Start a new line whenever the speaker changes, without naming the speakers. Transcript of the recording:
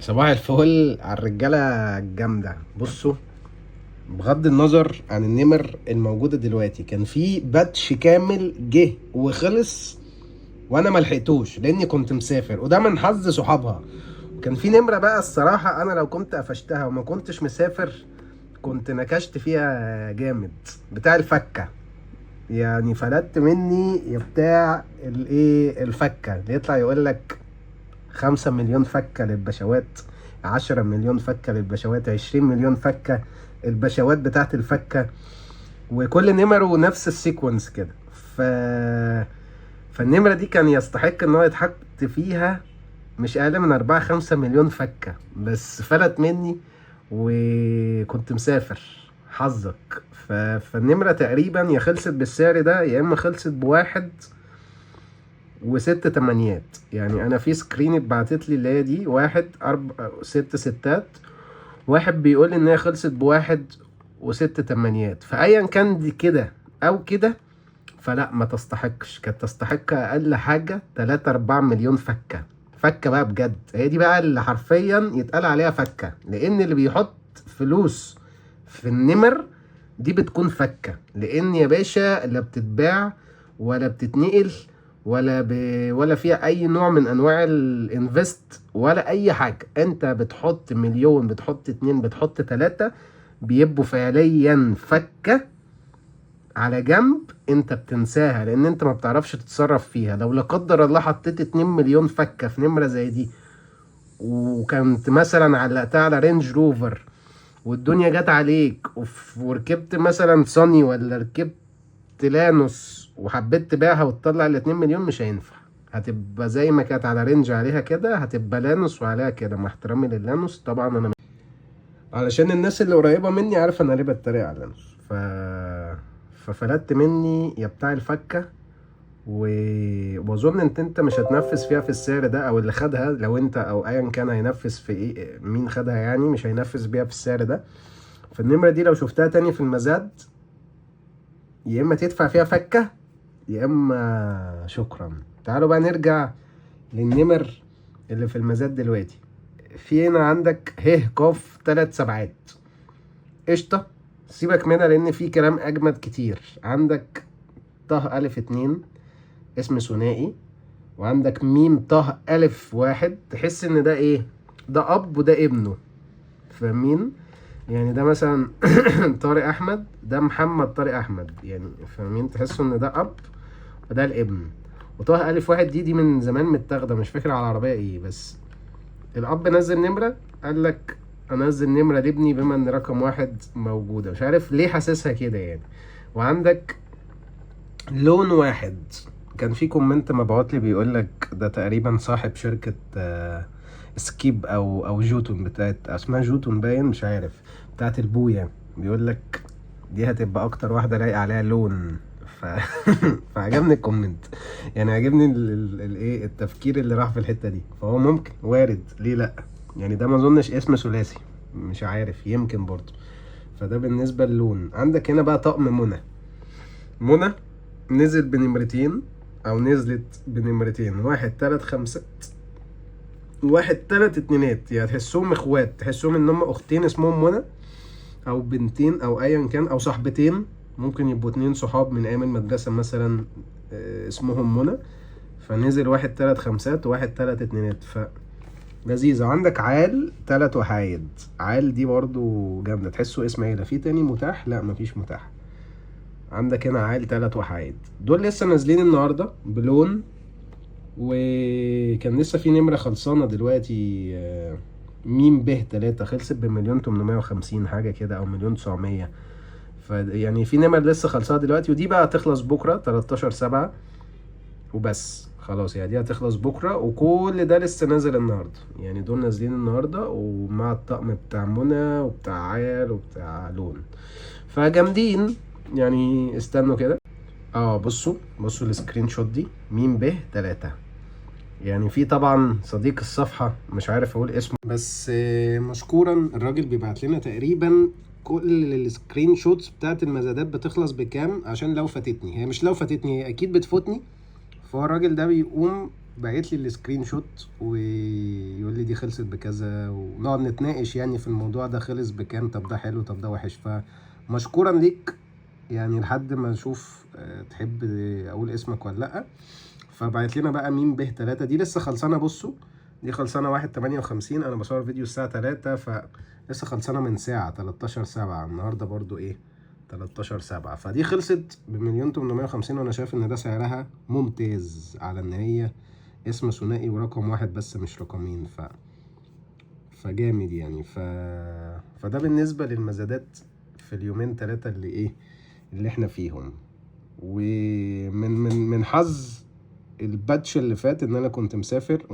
صباح الفل على الرجالة الجامدة. بصوا، بغض النظر عن النمر الموجودة دلوقتي، كان في باتش كامل جه وخلص وانا ملحقتوش لاني كنت مسافر، وده من حظ صحابها. كان في نمرة بقى الصراحة انا لو كنت قفشتها وما كنتش مسافر كنت نكشت فيها جامد، بتاع الفكة. يعني فلت مني يا بتاع الايه الفكة اللي يطلع يقولك 5 مليون فكة للبشوات، 10 مليون فكة للبشوات، 20 مليون فكة البشوات بتاعت الفكة. وكل نمره نفس السيكونس كده. ف فالنمرة دي كان يستحق ان هو يتحط فيها مش اقل من 4 5 مليون فكة، بس فلت مني وكنت مسافر. حظك. فالنمرة تقريبا يا خلصت بالسعر ده يا اما خلصت بواحد وست تمانيات. يعني انا في سكرين اتبعتت لي اللي هي دي واحد ست ستات، واحد بيقول لي ان هي خلصت بواحد وست تمانيات. فايا كان دي كده او كده، فلا ما تستحقش. كانت تستحق اقل حاجة 3 4 مليون فكة. فكة بقى بجد، هي دي بقى اللي حرفيا يتقال عليها فكة، لان اللي بيحط فلوس في النمر دي بتكون فكة. لان يا باشا لا بتتباع ولا بتتنقل ولا فيها اي نوع من انواع الانفست ولا اي حاجة. انت بتحط مليون، بتحط اتنين، بتحط تلاتة، بيبقوا فعليا فكة على جنب. انت بتنساها لان انت ما بتعرفش تتصرف فيها. لو لا قدر الله حطيت 2 مليون فكة في نمرة زي دي، وكنت مثلا علقتها على رينج روفر والدنيا جت عليك وركبت مثلا صني ولا ركبت لانوس وحبيت تبيعها وتطلع ال 2 مليون، مش هينفع. هتبقى زي ما كانت على رينج عليها كده، هتبقى لانوس وعليها كده. مع احترامي للانوس طبعا، انا علشان الناس اللي قريبة مني عارفة انا ليه بتريق على لانوس. ففلت مني يا بتاع الفكة. و... واظن انت مش هتنفذ فيها في السعر ده، او اللي خدها لو انت او ايا كان هينفذ في ايه، مين خدها يعني مش هينفذ بيها في السعر ده. فالنمرة دي لو شفتها تاني في المزاد، يا اما تدفع فيها فكة يا اما شكرا. تعالوا بقى نرجع للنمر اللي في المزاد دلوقتي. في هنا عندك قاف 3 سبعات. قشطة، سيبك منها لان في كلام اجمد كتير. عندك ألف 2 اسم ثنائي، وعندك ميم ألف 1. تحس ان ده ايه؟ ده اب وده ابنه. فاهمين؟ يعني ده مثلا طارق احمد، ده محمد طارق احمد. يعني فاهمين؟ تحسوا ان ده اب وده الابن. ألف 1 دي من زمان متاخده، مش فاكر على العربيه ايه. بس الاب نزل نمره، قال لك انزل نمره لابني بما ان رقم 1 موجوده. مش عارف ليه حاسسها كده يعني. وعندك لون 1. كان في كومنت مبعوت لي بيقول لك ده تقريبا صاحب شركة سكيب او جوتون، بتاعت اسمها جوتون باين، مش عارف، بتاعت البوية. بيقول لك دي هتبقى اكتر واحدة لايقة عليها لون. ف... فعجبني الكومنت. يعني عجبني الايه التفكير اللي راح في الحتة دي. فهو ممكن وارد، ليه لا؟ يعني ده ما اظنش اسم ثلاثي، مش عارف، يمكن برضه. فده بالنسبة للون. عندك هنا بقى طقم منى نزل بنمرتين، او نزلت بنمرتين، واحد 3 5 وواحد 3 2. يعني تحسهم اخوات، تحسهم ان هم اختين اسمهم منى، او بنتين، او ايا كان، او صاحبتين. ممكن يبقوا 2 صحاب من ايام المدرسة مثلا، اسمهم منى. فنزل واحد 3 5 وواحد 3 2. لذيذة. عندك عال 3 وحايد. عال دي برضو جامدة. تحسوا اسم عيلة. في تاني متاح؟ لا مفيش متاح. عندك هنا عال 3 وحايد. دول لسه نازلين النهاردة بلون. وكان لسه في نمرة خلصانة دلوقتي، ميم ب 3 خلصت بمليون 850 حاجة كده، او مليون 900. يعني في نمر لسه خلصانة دلوقتي، ودي بقى هتخلص بكرة 13/7 وبس. خلاص يعني دي هتخلص بكرة، وكل ده لسه نازل النهاردة. يعني دول نازلين النهاردة ومع الطقم بتاع منى وبتاع عيال وبتاع لون. فجامدين يعني. استنوا كده. بصوا السكرين شوت دي ميم ب 3. يعني في طبعا صديق الصفحة، مش عارف اقول اسمه، بس مشكورا الراجل بيبعت لنا تقريبا كل السكرين شوتس بتاعت المزادات بتخلص بكام، عشان لو فاتتني. هي مش لو فاتتني، هي اكيد بتفوتني. فهو الراجل ده بيقوم باعت لي السكرين شوت ويقول لي دي خلصت بكذا، ونقعد نتناقش يعني في الموضوع ده خلص بكام، طب ده حلو طب ده وحش. فمشكورا ليك يعني، لحد ما اشوف تحب اقول اسمك ولا لا. فبعت لنا بقى ميم ب 3 دي لسه خلصانه. بصوا دي خلصانه 1/58، انا بصور فيديو الساعه 3، فلسه خلصانه من ساعه 13/7. النهارده برضو ايه 13/7، فدي خلصت ب1,850,000، وانا شايف ان ده سعرها ممتاز على ان هي اسم ثنائي ورقم واحد بس مش رقمين. فجامد يعني. فده بالنسبة للمزادات في اليومين 3 اللي ايه اللي احنا فيهم. ومن حظ الباتش اللي فات ان انا كنت مسافر